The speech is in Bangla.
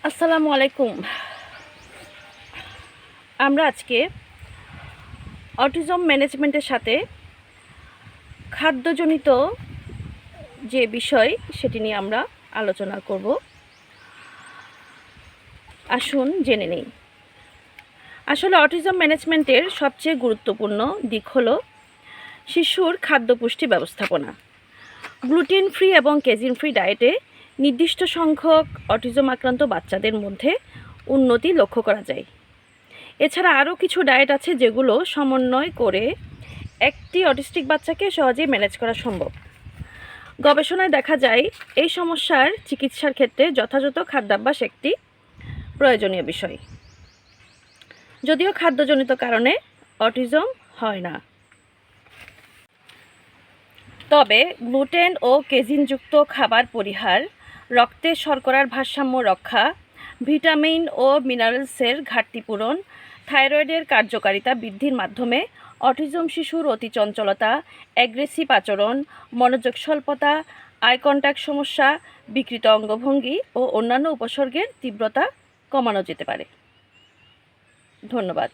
আসসালামু আলাইকুম। আমরা আজকে অটিজম ম্যানেজমেন্টের সাথে খাদ্যজনিত যে বিষয় সেটি নিয়ে আমরা আলোচনা করব। আসুন জেনে নেই। আসলে অটিজম ম্যানেজমেন্টের সবচেয়ে গুরুত্বপূর্ণ দিক হলো শিশুর খাদ্য পুষ্টি ব্যবস্থাপনা। গ্লুটেন ফ্রি এবং কেজিন ফ্রি ডায়েটে নির্দিষ্ট সংখ্যক অটিজম আক্রান্ত বাচ্চাদের মধ্যে উন্নতি লক্ষ্য করা যায়। এছাড়া আরও কিছু ডায়েট আছে যেগুলো সমন্বয় করে একটি অটিস্টিক বাচ্চাকে সহজেই ম্যানেজ করা সম্ভব। গবেষণায় দেখা যায় এই সমস্যার চিকিৎসার ক্ষেত্রে যথাযথ খাদ্যাভ্যাস একটি প্রয়োজনীয় বিষয়, যদিও খাদ্যজনিত কারণে অটিজম হয় না। তবে গ্লুটেন ও কেজিনযুক্ত খাবার পরিহার, রক্তে শর্করার ভারসাম্য রক্ষা, ভিটামিন ও মিনারেলসের ঘাটতি পূরণ, থাইরয়েডের কার্যকারিতা বৃদ্ধির মাধ্যমে অটিজম শিশুর অতি চঞ্চলতা, অ্যাগ্রেসিভ আচরণ, মনোযোগ স্বল্পতা, আই কন্ট্যাক্ট সমস্যা, বিকৃত অঙ্গভঙ্গি ও অন্যান্য উপসর্গের তীব্রতা কমানো যেতে পারে। ধন্যবাদ।